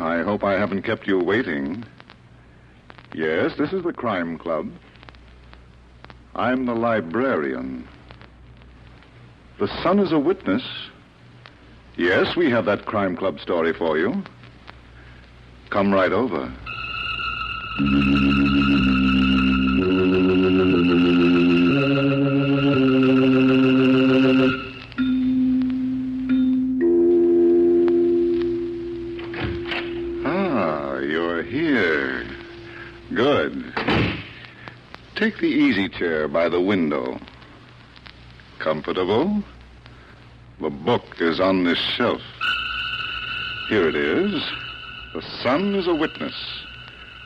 I hope I haven't kept you waiting. Yes, this is the Crime Club. I'm the librarian. The Sun is a witness. Yes, we have that Crime Club story for you. Come right over. Ah, you're here. Good. Take the easy chair by the window. Comfortable? The book is on this shelf. Here it is. The Sun is a Witness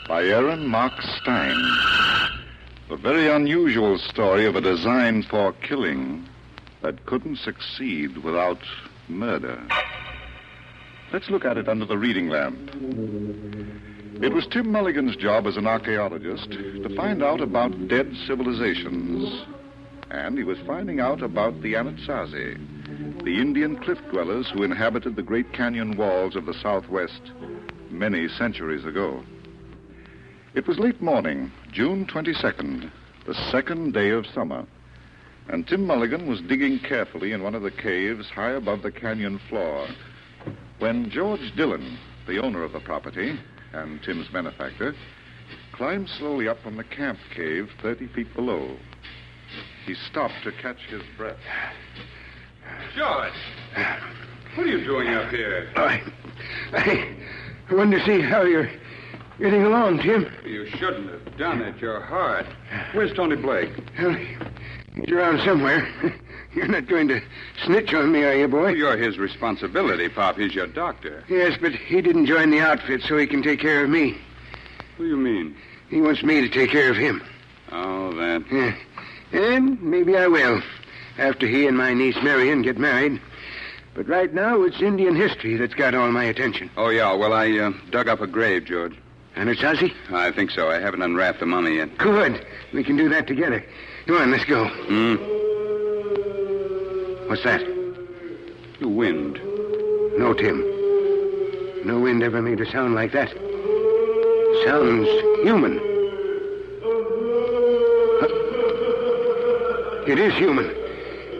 by Aaron Mark Stein. The very unusual story of a design for killing that couldn't succeed without murder. Let's look at it under the reading lamp. It was Tim Mulligan's job as an archaeologist to find out about dead civilizations. And he was finding out about the Anasazi, the Indian cliff dwellers who inhabited the Great Canyon walls of the Southwest many centuries ago. It was late morning, June 22nd, the second day of summer, and Tim Mulligan was digging carefully in one of the caves high above the canyon floor when George Dillon, the owner of the property and Tim's benefactor, climbed slowly up from the camp cave 30 feet below. He stopped to catch his breath. George! What are you doing up here? I wanted to see how you're getting along, Tim. You shouldn't have done it. You're hard. Where's Tony Blake? Well, he's around somewhere. You're not going to snitch on me, are you, boy? Well, you're his responsibility, Pop. He's your doctor. Yes, but he didn't join the outfit so he can take care of me. What do you mean? He wants me to take care of him. Oh, that. Yeah. And maybe I will, after he and my niece Marion get married. But right now, it's Indian history that's got all my attention. Oh, yeah. Well, I dug up a grave, George. Anasazi? I think so. I haven't unwrapped the mummy yet. Good. We can do that together. Come on, let's go. What's that? The wind. No, Tim. No wind ever made a sound like that. Sounds human. It is human.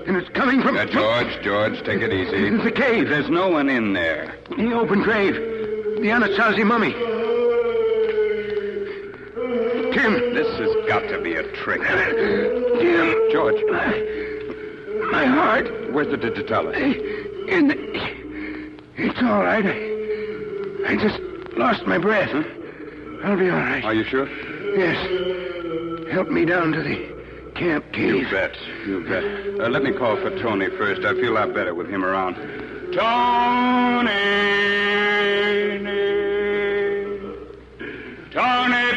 And it's coming from... George, take it easy. It's a cave. There's no one in there. The open grave. The Anasazi mummy. Tim. This has got to be a trick. Tim. George. My heart. Where's the digitalis? It's all right. I just lost my breath. Huh? I'll be all right. Are you sure? Yes. Help me down to the camp cave. You bet. Let me call for Tony first. I feel a lot better with him around. Tony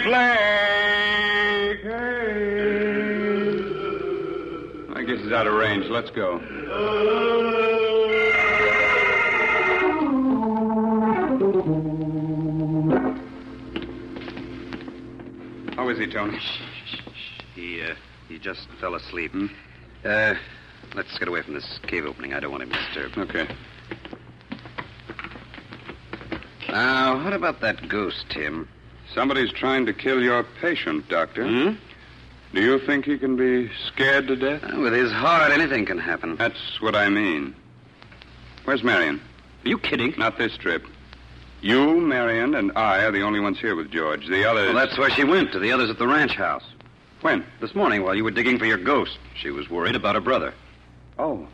Blake. I guess he's out of range. Let's go. How is he, Tony? He just fell asleep. Let's get away from this cave opening. I don't want him disturbed. Okay. Now, what about that ghost, Tim? Somebody's trying to kill your patient, Doctor. Do you think he can be scared to death? With his heart, anything can happen. That's what I mean. Where's Marion? Are you kidding? Not this trip. You, Marion, and I are the only ones here with George. The others... Well, that's where she went, to the others at the ranch house. When? This morning, while you were digging for your ghost. She was worried about her brother. Oh,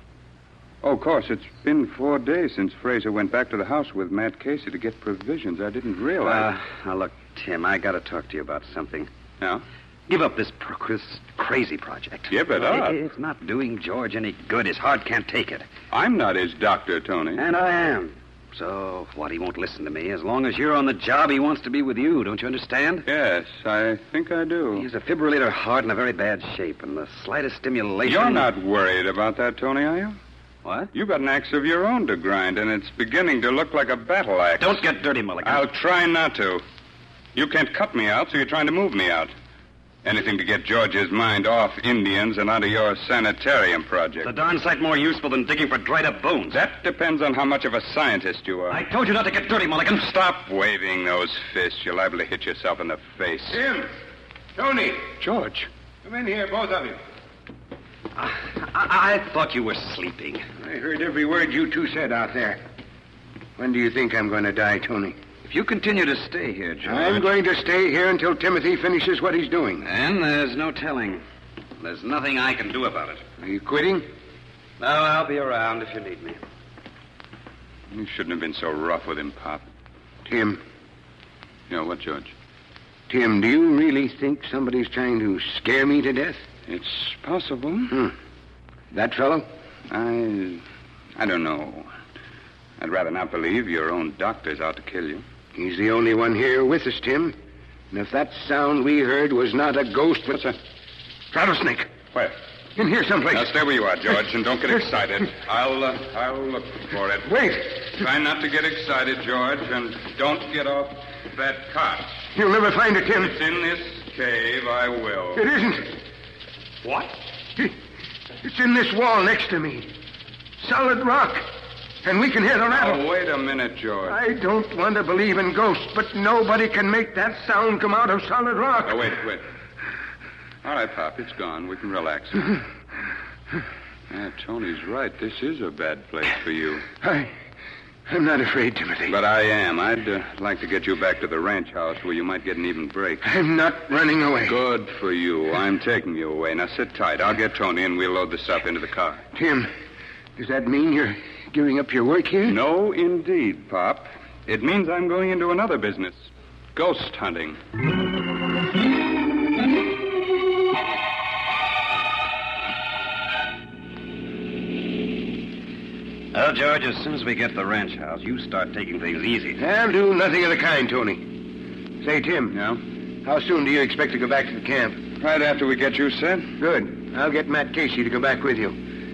of course. It's been 4 days since Fraser went back to the house with Matt Casey to get provisions. I didn't realize... Now, look, Tim, I got to talk to you about something. Yeah? Give up this crazy project. Give it up? It's not doing George any good. His heart can't take it. I'm not his doctor, Tony. And I am. So, what, he won't listen to me. As long as you're on the job, he wants to be with you. Don't you understand? Yes, I think I do. He has a fibrillator heart in a very bad shape, and the slightest stimulation... You're not worried about that, Tony, are you? What? You've got an axe of your own to grind, and it's beginning to look like a battle axe. Don't get dirty, Mulligan. I'll try not to. You can't cut me out, so you're trying to move me out. Anything to get George's mind off Indians and onto your sanitarium project. It's a darn sight more useful than digging for dried-up bones. That depends on how much of a scientist you are. I told you not to get dirty, Mulligan. Stop waving those fists. You're liable to hit yourself in the face. Tim! Tony! George. Come in here, both of you. I thought you were sleeping. I heard every word you two said out there. When do you think I'm going to die, Tony? If you continue to stay here, George... I'm going to stay here until Timothy finishes what he's doing. And there's no telling. There's nothing I can do about it. Are you quitting? No, I'll be around if you need me. You shouldn't have been so rough with him, Pop. Tim. You know what, George? Tim, do you really think somebody's trying to scare me to death? It's possible. That fellow? I don't know. I'd rather not believe your own doctor's out to kill you. He's the only one here with us, Tim. And if that sound we heard was not a ghost, but... What's that? Rattlesnake. Where? In here someplace. Now, stay where you are, George, and don't get excited. I'll look for it. Wait. Try not to get excited, George, and don't get off that cot. You'll never find it, Tim. It's in this cave, I will. It isn't. What? It's in this wall next to me. Solid rock. And we can hear the rattle. Oh, wait a minute, George. I don't want to believe in ghosts, but nobody can make that sound come out of solid rock. Oh, wait. All right, Pop, it's gone. We can relax. Tony's right. This is a bad place for you. I'm not afraid, Timothy. But I am. I'd like to get you back to the ranch house where you might get an even break. I'm not running away. Good for you. I'm taking you away. Now, sit tight. I'll get Tony, and we'll load the stuff into the car. Tim, does that mean you're giving up your work here? No, indeed, Pop. It means I'm going into another business. Ghost hunting. Well, George, as soon as we get to the ranch house, you start taking things easy. I'll do nothing of the kind, Tony. Say, Tim. Yeah? How soon do you expect to go back to the camp? Right after we get you set. Good. I'll get Matt Casey to go back with you.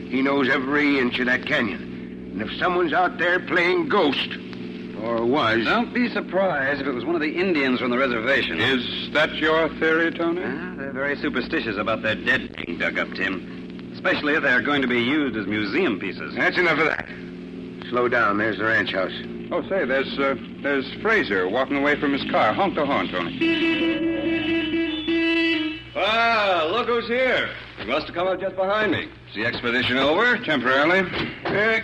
He knows every inch of that canyon. And if someone's out there playing ghost, or was... Don't be surprised if it was one of the Indians from the reservation. Is that your theory, Tony? They're very superstitious about their dead being dug up, Tim. Especially if they're going to be used as museum pieces. That's enough of that. Slow down. There's the ranch house. Oh, say, there's Fraser walking away from his car. Honk the horn, Tony. Ah, look who's here. He must have come up just behind me. Is the expedition over? Temporarily.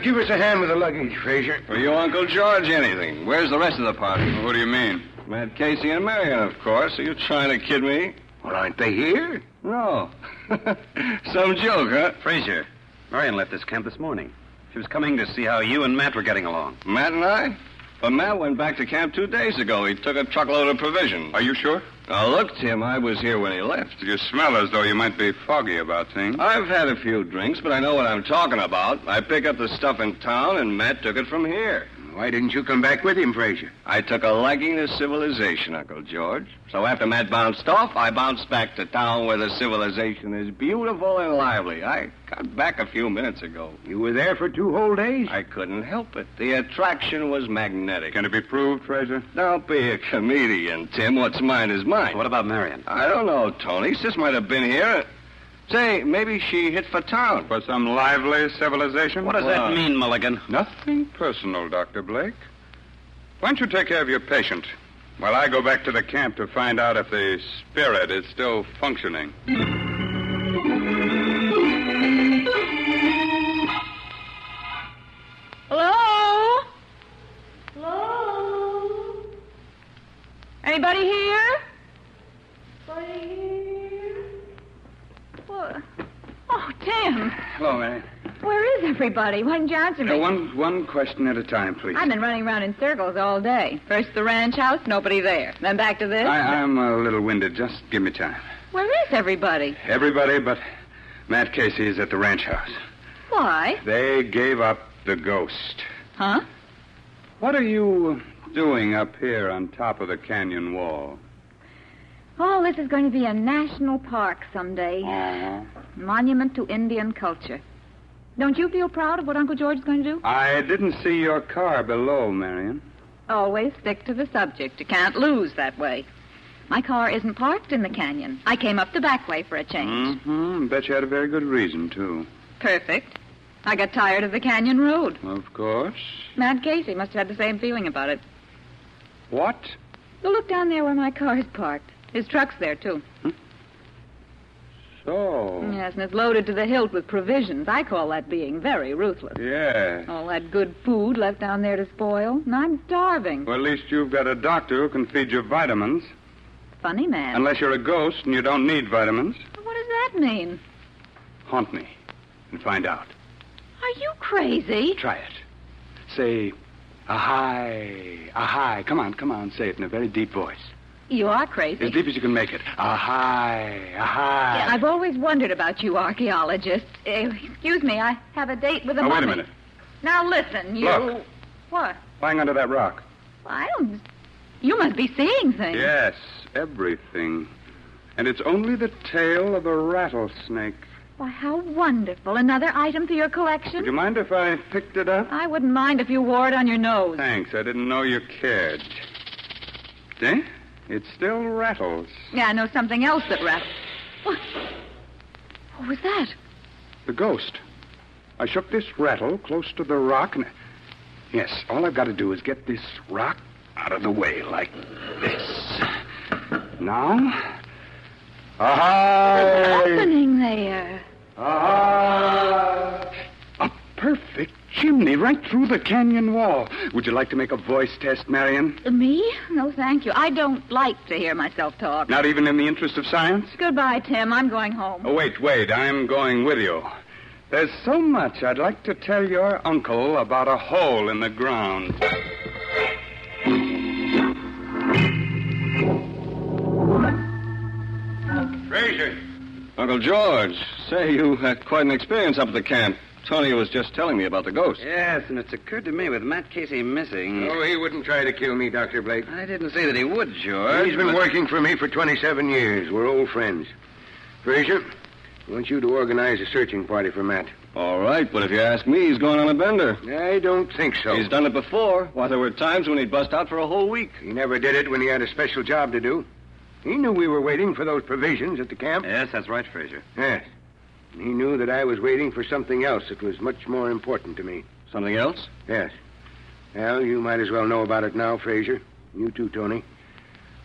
Give us a hand with the luggage, Fraser. For you, Uncle George, anything. Where's the rest of the party? What do you mean? Matt Casey and Marion, of course. Are you trying to kid me? Well, aren't they here? No. Some joke, huh? Fraser, Marion left this camp this morning. She was coming to see how you and Matt were getting along. Matt and I? But Matt went back to camp 2 days ago. He took a truckload of provisions. Are you sure? Now, look, Tim, I was here when he left. You smell as though you might be foggy about things. I've had a few drinks, but I know what I'm talking about. I pick up the stuff in town, and Matt took it from here. Why didn't you come back with him, Fraser? I took a liking to civilization, Uncle George. So after Matt bounced off, I bounced back to town where the civilization is beautiful and lively. I got back a few minutes ago. You were there for 2 whole days? I couldn't help it. The attraction was magnetic. Can it be proved, Fraser? Don't be a comedian, Tim. What's mine is mine. What about Marion? I don't know, Tony. Sis might have been here. Say, maybe she hit for town. For some lively civilization? What does that mean, Mulligan? Nothing personal, Dr. Blake. Why don't you take care of your patient while I go back to the camp to find out if the spirit is still functioning? Hello? Hello? Anybody here? Anybody here? What? Oh, Tim. Hello, Mary. Where is everybody? Why didn't you answer me? One question at a time, please. I've been running around in circles all day. First the ranch house, nobody there. Then back to this. I'm a little winded. Just give me time. Where is everybody? Everybody but Matt Casey is at the ranch house. Why? They gave up the ghost. Huh? What are you doing up here on top of the canyon wall? Oh, this is going to be a national park someday. Uh-huh. Monument to Indian culture. Don't you feel proud of what Uncle George is going to do? I didn't see your car below, Marion. Always stick to the subject. You can't lose that way. My car isn't parked in the canyon. I came up the back way for a change. Bet you had a very good reason, too. Perfect. I got tired of the canyon road. Of course. Matt Casey must have had the same feeling about it. What? Go look down there where my car is parked. His truck's there, too. So? Yes, and it's loaded to the hilt with provisions. I call that being very ruthless. Yeah. All that good food left down there to spoil, and I'm starving. Well, at least you've got a doctor who can feed you vitamins. Funny man. Unless you're a ghost and you don't need vitamins. What does that mean? Haunt me and find out. Are you crazy? Try it. Say, ahai, ahai. Come on, say it in a very deep voice. You are crazy. As deep as you can make it. Ahai, ahai. Yeah, I've always wondered about you archaeologists. Excuse me, I have a date with a mummy. Wait a minute. Now listen, you... Look. What? Lying under that rock. I don't... You must be seeing things. Yes, everything. And it's only the tail of a rattlesnake. Why, how wonderful. Another item to your collection? Would you mind if I picked it up? I wouldn't mind if you wore it on your nose. Thanks, I didn't know you cared. See? It still rattles. Yeah, I know something else that rattles. What was that? The ghost. I shook this rattle close to the rock and... Yes, all I've got to do is get this rock out of the way like this. Now... What's happening there? A perfect chimney right through the canyon wall. Would you like to make a voice test, Marion? Me? No, thank you. I don't like to hear myself talk. Not even in the interest of science? Goodbye, Tim. I'm going home. Oh, wait. I'm going with you. There's so much I'd like to tell your uncle about a hole in the ground. Fraser. Uncle George, say, you had quite an experience up at the camp. Tony was just telling me about the ghost. Yes, and it's occurred to me with Matt Casey missing... Oh, he wouldn't try to kill me, Dr. Blake. I didn't say that he would, George. He's been working for me for 27 years. We're old friends. Fraser, I want you to organize a searching party for Matt. All right, but if you ask me, he's going on a bender. I don't think so. He's done it before. Why, there were times when he'd bust out for a whole week. He never did it when he had a special job to do. He knew we were waiting for those provisions at the camp. Yes, that's right, Fraser. Yes. And he knew that I was waiting for something else that was much more important to me. Something else? Yes. Well, you might as well know about it now, Fraser. You too, Tony.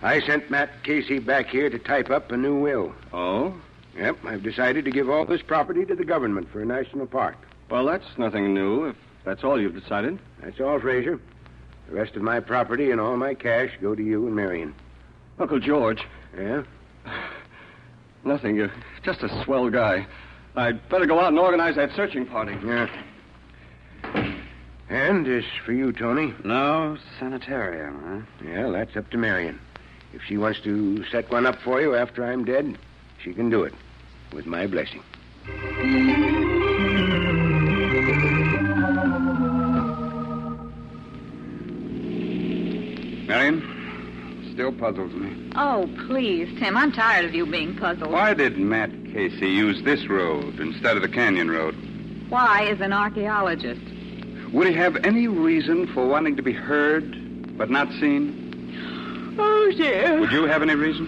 I sent Matt Casey back here to type up a new will. Oh? Yep, I've decided to give all this property to the government for a national park. Well, that's nothing new, if that's all you've decided. That's all, Fraser. The rest of my property and all my cash go to you and Marion. Uncle George. Yeah? Nothing. You're just a swell guy. I'd better go out and organize that searching party. Yeah. And as for you, Tony... No sanitarium, huh? Yeah, that's up to Marion. If she wants to set one up for you after I'm dead, she can do it. With my blessing. Marion? Still puzzles me. Oh, please, Tim. I'm tired of you being puzzled. Why did Matt Casey use this road instead of the canyon road? Why is an archaeologist? Would he have any reason for wanting to be heard but not seen? Oh, dear. Would you have any reason?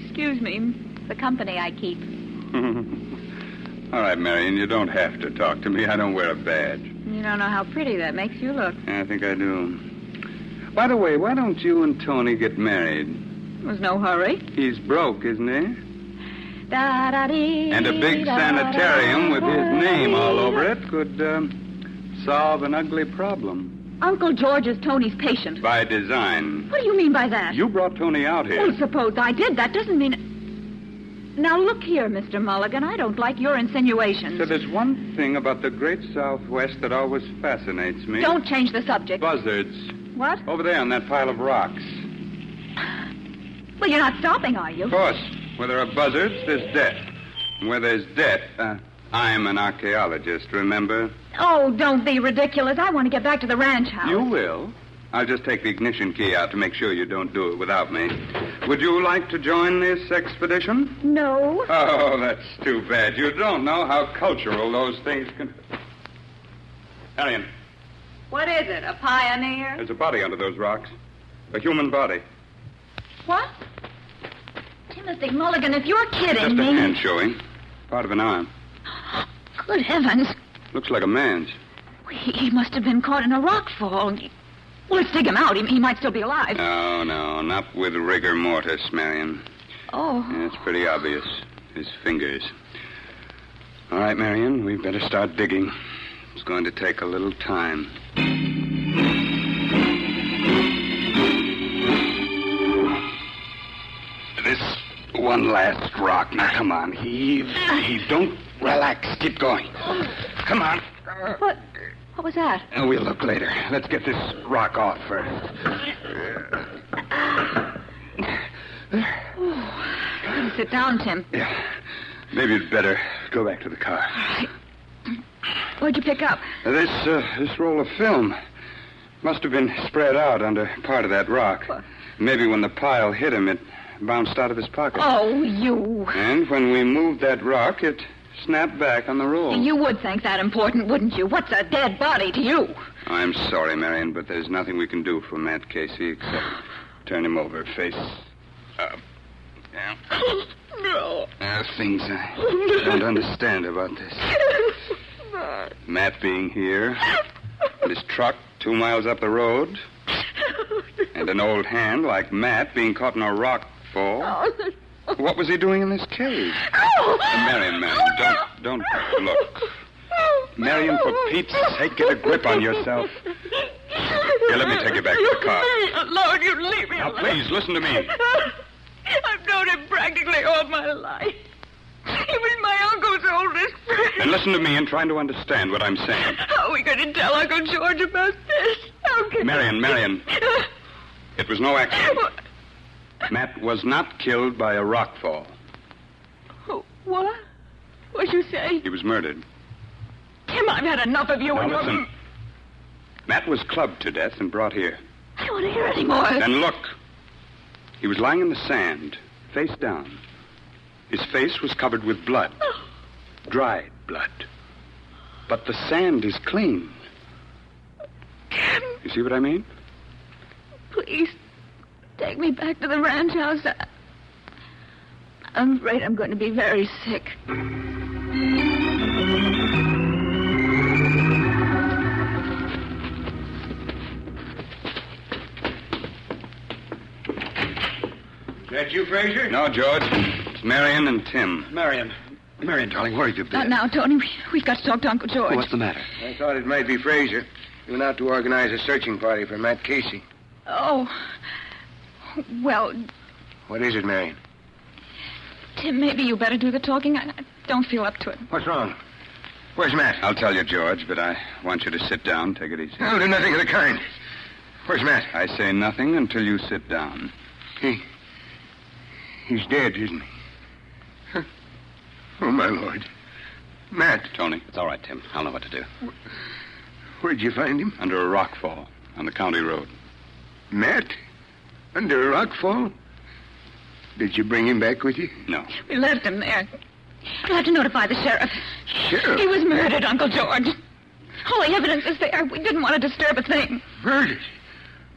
Excuse me. The company I keep. All right, Marion, you don't have to talk to me. I don't wear a badge. You don't know how pretty that makes you look. I think I do. By the way, why don't you and Tony get married? There's no hurry. He's broke, isn't he? Da-da-dee, And a big sanitarium with his name all over it could solve an ugly problem. Uncle George is Tony's patient. By design. What do you mean by that? You brought Tony out here. Well, suppose I did. That doesn't mean... Now, look here, Mr. Mulligan. I don't like your insinuations. So there's one thing about the great Southwest that always fascinates me. Don't change the subject. Buzzards. What? Over there on that pile of rocks. Well, you're not stopping, are you? Of course. Where there are buzzards, there's death. And where there's death, I'm an archaeologist, remember? Oh, don't be ridiculous. I want to get back to the ranch house. You will. I'll just take the ignition key out to make sure you don't do it without me. Would you like to join this expedition? No. Oh, that's too bad. You don't know how cultural those things can... Marion. What is it, a pioneer? There's a body under those rocks. A human body. What? Timothy Mulligan, if you're kidding Just a me... hand showing. Part of an arm. Good heavens. Looks like a man's. He must have been caught in a rock fall. Let's dig him out. He might still be alive. No, not with rigor mortis, Marion. Oh. Yeah, it's pretty obvious. His fingers. All right, Marion, we'd better start digging. It's going to take a little time. This one last rock. Now, come on. Heave. Don't relax. Keep going. Come on. What was that? We'll look later. Let's get this rock off first. Sit down, Tim. Yeah. Maybe you'd better go back to the car. All right. What'd you pick up? This roll of film must have been spread out under part of that rock. What? Maybe when the pile hit him, it bounced out of his pocket. Oh, you. And when we moved that rock, it snapped back on the roll. You would think that important, wouldn't you? What's a dead body to you? I'm sorry, Marion, but there's nothing we can do for Matt Casey except turn him over face up. Yeah. No. There are things I don't understand about this. Matt being here, and his truck 2 miles up the road, and an old hand like Matt being caught in a rock fall. What was he doing in this cave? Marion, don't look. Marion, for Pete's sake, get a grip on yourself. Here, let me take you back to the car. Lord, you leave me Now, alone. please, listen to me. I've known him practically all my life. He was my uncle's oldest friend. Then listen to me and try to understand what I'm saying. How are we going to tell Uncle George about this? How can Marion. It was no accident. Matt was not killed by a rock fall. What? What'd you say? He was murdered. Tim, I've had enough of you Now and your... listen. Matt was clubbed to death and brought here. I don't want to hear any more. Then look. He was lying in the sand, face down. His face was covered with blood. Dried blood. But the sand is clean. Tim, You see what I mean? please, take me back to the ranch house. I'm afraid I'm going to be very sick. Is that you, Fraser? No, George. It's Marion and Tim. Marion, darling, where have you been? Not now, Tony. We've got to talk to Uncle George. What's the matter? I thought it might be Fraser. He went out to organize a searching party for Matt Casey. Oh. Well, What is it, Marion? Tim, maybe you better do the talking. I don't feel up to it. What's wrong? Where's Matt? I'll tell you, George, but I want you to sit down. Take it easy. I'll do nothing of the kind. Where's Matt? I say nothing until you sit down. He's dead, isn't he? Oh, my Lord. Matt, Tony, It's all right, Tim. I'll know what to do. where'd you find him? under a rock fall on the county road. Matt? Under a rock fall? Did you bring him back with you? No. We left him there. We'll have to notify the sheriff. Sheriff? He was murdered, Uncle George. All the evidence is there. We didn't want to disturb a thing. Murdered?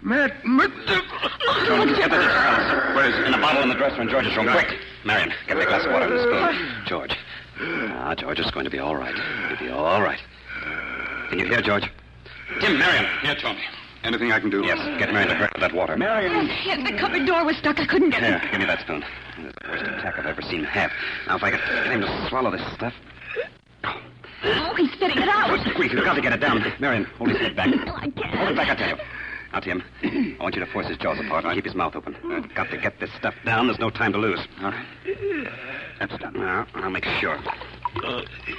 Matt, Tony, get the fellas. Where is it? In a bottle in the dresser in George's room. Quick. Marion, get me a glass of water and a spoon. George. George is going to be all right. He'll be all right. Can you hear, George? Tim, Marion. Here, Tony. Anything I can do? Yes, get Marion to hurt with that water. Marion. Yes, the cupboard door was stuck. I couldn't get Here, it. give me that spoon. It's the worst attack I've ever seen have. Now, if I could get him to swallow this stuff. Oh, he's spitting it out. Quick, you've got to get it down. Marion, hold his head back. Oh, I can't. Hold it back, I tell you. Now, Tim, I want you to force his jaws apart and keep his mouth open. I've got to get this stuff down. There's no time to lose. All right? That's done. Now, I'll make sure.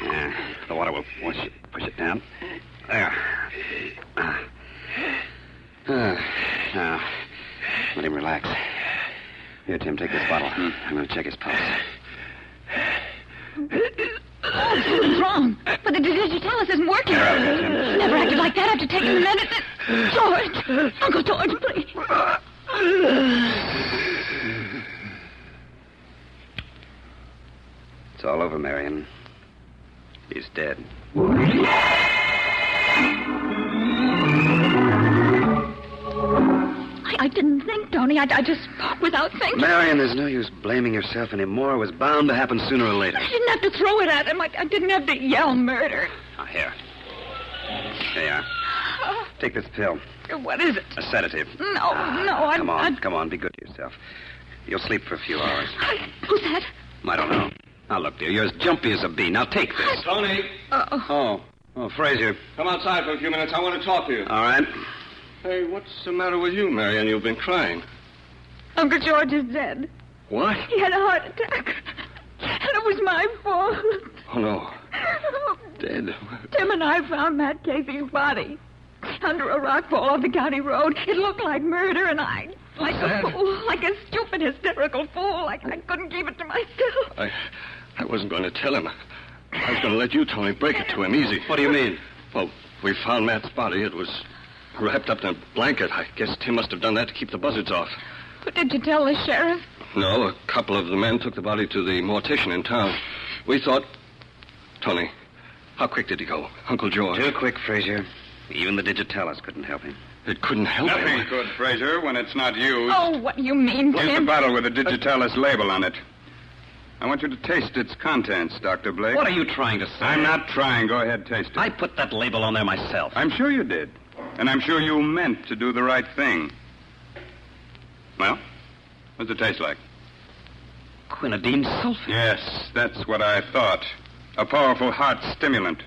Yeah, the water will push it down. There. Now, let him relax. Here, Tim, take this bottle. I'm going to check his pulse. Oh, something's wrong. But the digitalis isn't working. Here, I'll get Tim. He never acted like that after taking the medicine. George! Uncle George, please. It's all over, Marion. He's dead. I didn't think, Tony. I just spoke without thinking. Marion, there's no use blaming yourself anymore. It was bound to happen sooner or later. I didn't have to throw it at him. I didn't have to yell murder. Now, here. Here you are. Take this pill. What is it? A sedative. No, I'm Come on. Be good to yourself. You'll sleep for a few hours. Who's that? I don't know. Now, look, dear, you're as jumpy as a bee. Now, take this. Tony. Oh, Fraser. Come outside for a few minutes. I want to talk to you. All right. Hey, what's the matter with you, Marion? You've been crying. Uncle George is dead. What? He had a heart attack. And it was my fault. Oh, no. Dead. Tim and I found Matt Casey's body under a rock fall off the county road. It looked like murder, and like a fool, like a stupid, hysterical fool. I couldn't keep it to myself. I wasn't going to tell him. I was going to let you, Tony, break it to him easy. What do you mean? Well, we found Matt's body. It was wrapped up in a blanket. I guess Tim must have done that to keep the buzzards off. But did you tell the sheriff? No, a couple of the men took the body to the mortician in town. We thought... Tony, how quick did he go? Uncle George. Too quick, Fraser. Even the digitalis couldn't help him. It couldn't help Nothing him. could, Fraser, when it's not used. Oh, what do you mean, Here's the Tim? bottle with the digitalis label on it. I want you to taste its contents, Dr. Blake. What are you trying to say? I'm not trying. Go ahead, taste it. I put that label on there myself. I'm sure you did. And I'm sure you meant to do the right thing. Well, what's it taste like? Quinidine sulfate. Yes, that's what I thought. A powerful heart stimulant.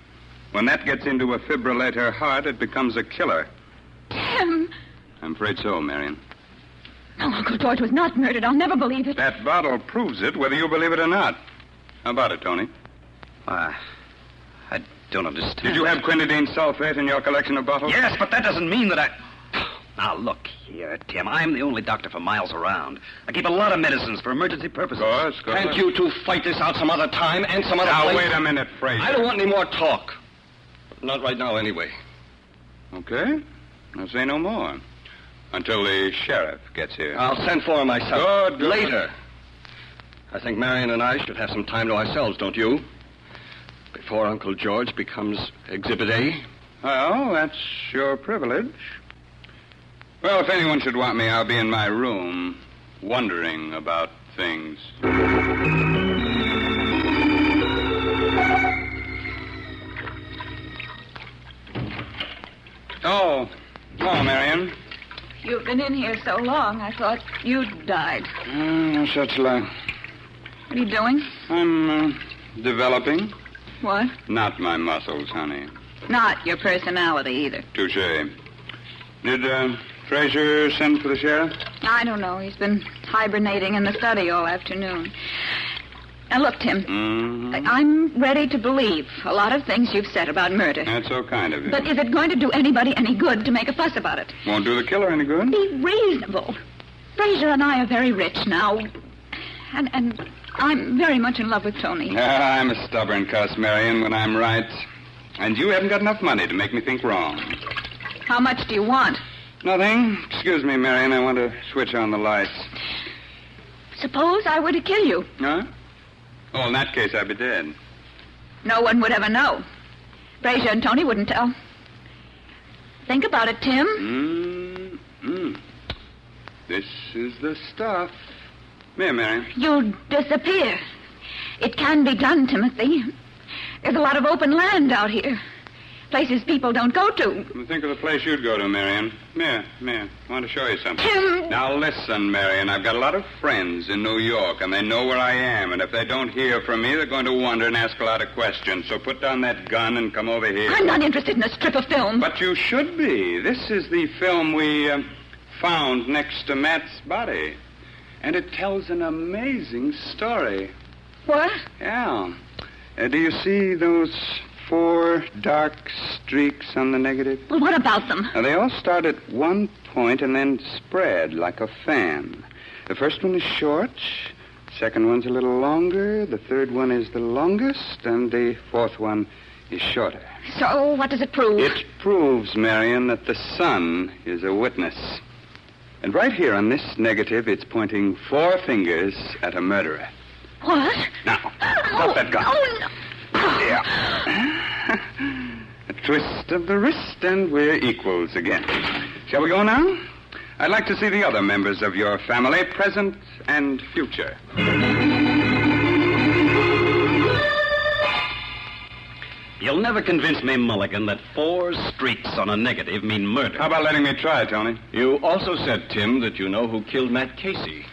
When that gets into a fibrillator heart, it becomes a killer. Tim. I'm afraid so, Marion. No, Uncle George was not murdered. I'll never believe it. That bottle proves it, whether you believe it or not. How about it, Tony? I don't understand. Did you have quinidine sulfate in your collection of bottles? Yes, but that doesn't mean that I... Now, look here, Tim. I'm the only doctor for miles around. I keep a lot of medicines for emergency purposes. Of course. Can't you two fight this out some other time and some other Now, place? wait a minute, Fraser. I don't want any more talk. Not right now, anyway. Okay. I'll say no more. Until the sheriff gets here. I'll send for him myself. Good. Later. I think Marion and I should have some time to ourselves, don't you? Before Uncle George becomes Exhibit A. Well, that's your privilege. Well, if anyone should want me, I'll be in my room, wondering about things. Oh, Marion. You've been in here so long, I thought you'd died. No such luck. What are you doing? I'm developing. What? Not my muscles, honey. Not your personality, either. Touché. Did Fraser send for the sheriff? I don't know. He's been hibernating in the study all afternoon. Now, look, Tim. Mm-hmm. I'm ready to believe a lot of things you've said about murder. That's so kind of you. But is it going to do anybody any good to make a fuss about it? Won't do the killer any good. Be reasonable. Fraser and I are very rich now. And I'm very much in love with Tony. I'm a stubborn cuss, Marion, when I'm right. And you haven't got enough money to make me think wrong. How much do you want? Nothing. Excuse me, Marion. I want to switch on the lights. Suppose I were to kill you. Huh? Oh, in that case, I'd be dead. No one would ever know. Fraser and Tony wouldn't tell. Think about it, Tim. This is the stuff. Here, Marion. You'll disappear. It can be done, Timothy. There's a lot of open land out here. Places people don't go to. Think of the place you'd go to, Marion. Here. I want to show you something. Tim! Now, listen, Marion. I've got a lot of friends in New York, and they know where I am. And if they don't hear from me, they're going to wonder and ask a lot of questions. So put down that gun and come over here. I'm not interested in a strip of film. But you should be. This is the film we found next to Matt's body. And it tells an amazing story. What? Yeah. Do you see those 4 dark streaks on the negative? Well, what about them? Now, they all start at one point and then spread like a fan. The first one is short, the second one's a little longer, the third one is the longest, and the fourth one is shorter. So, what does it prove? It proves, Marion, that the sun is a witness. And right here on this negative, it's pointing 4 fingers at a murderer. What? Now, drop that gun. Oh, no. Yeah. A twist of the wrist, and we're equals again. Shall we go now? I'd like to see the other members of your family, present and future. You'll never convince me, Mulligan, that 4 streaks on a negative mean murder. How about letting me try, Tony? You also said, Tim, that you know who killed Matt Casey.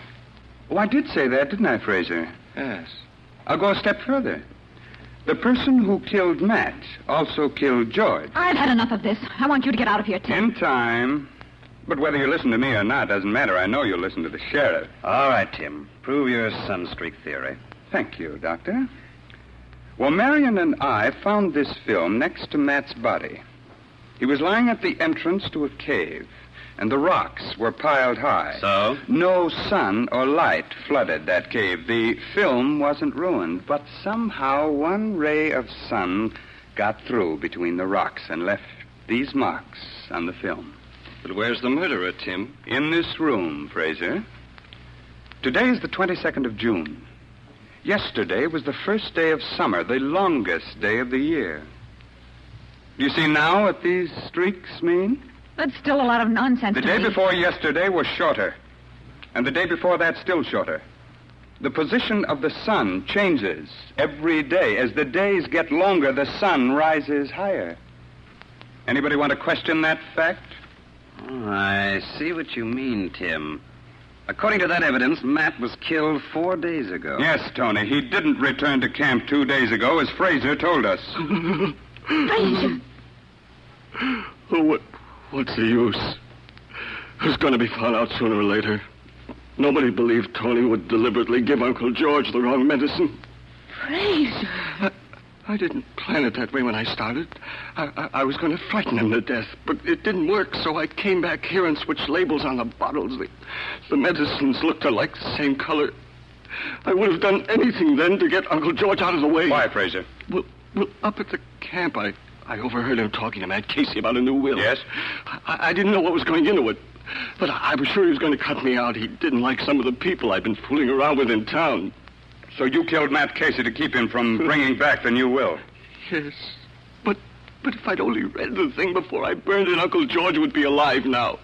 Oh, I did say that, didn't I, Fraser? Yes. I'll go a step further. The person who killed Matt also killed George. I've had enough of this. I want you to get out of here, Tim. In time. But whether you listen to me or not doesn't matter. I know you'll listen to the sheriff. All right, Tim. Prove your sunstreak theory. Thank you, Doctor. Well, Marion and I found this film next to Matt's body. He was lying at the entrance to a cave, and the rocks were piled high. So? No sun or light flooded that cave. The film wasn't ruined, but somehow one ray of sun got through between the rocks and left these marks on the film. But where's the murderer, Tim? In this room, Fraser. Today is the 22nd of June. Yesterday was the first day of summer, the longest day of the year. Do you see now what these streaks mean? That's still a lot of nonsense. The to day me. before yesterday was shorter, and the day before that still shorter. The position of the sun changes every day. As the days get longer, the sun rises higher. Anybody want to question that fact? Oh, I see what you mean, Tim. According to that evidence, Matt was killed 4 days ago. Yes, Tony. He didn't return to camp 2 days ago, as Fraser told us. Fraser. Oh, what's the use? It's going to be found out sooner or later. Nobody believed Tony would deliberately give Uncle George the wrong medicine. Fraser. I didn't plan it that way when I started. I was going to frighten him to death, but it didn't work, so I came back here and switched labels on the bottles. The medicines looked alike, the same color. I would have done anything then to get Uncle George out of the way. Why, Fraser? Well, up at the camp, I overheard him talking to Matt Casey about a new will. Yes? I didn't know what was going into it, but I was sure he was going to cut me out. He didn't like some of the people I've been fooling around with in town. So you killed Matt Casey to keep him from bringing back the new will? Yes. But if I'd only read the thing before I burned it, Uncle George would be alive now.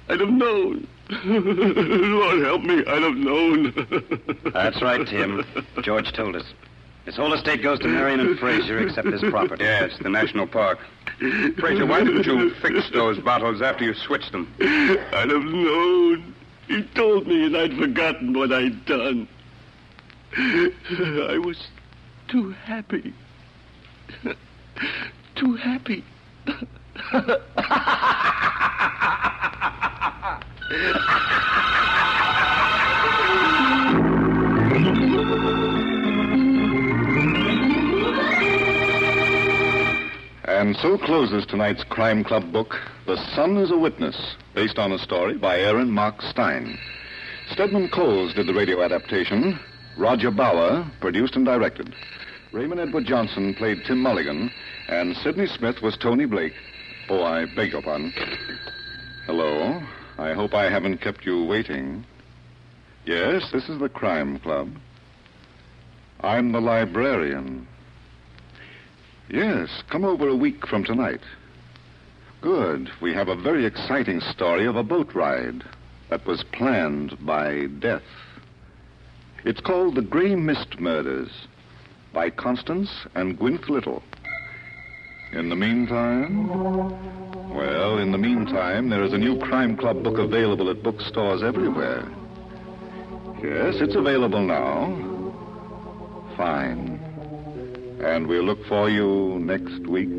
I'd have known. Lord help me, I'd have known. That's right, Tim. George told us. His whole estate goes to Marion and Fraser, except his property. Yes, the national park. Fraser, why didn't you fix those bottles after you switched them? I'd have known. He told me and I'd forgotten what I'd done. I was too happy. Too happy. And so closes tonight's Crime Club book, The Sun is a Witness, based on a story by Aaron Mark Stein. Stedman Coles did the radio adaptation. Roger Bauer produced and directed. Raymond Edward Johnson played Tim Mulligan, and Sidney Smith was Tony Blake. Oh, I beg your pardon. Hello. I hope I haven't kept you waiting. Yes, this is the Crime Club. I'm the librarian. Yes, come over a week from tonight. Good. We have a very exciting story of a boat ride that was planned by death. It's called The Grey Mist Murders by Constance and Gwyneth Little. In the meantime, there is a new Crime Club book available at bookstores everywhere. Yes, it's available now. Fine. And we'll look for you next week.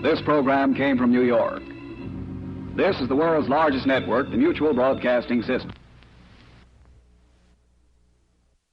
This program came from New York. This is the world's largest network, the Mutual Broadcasting System.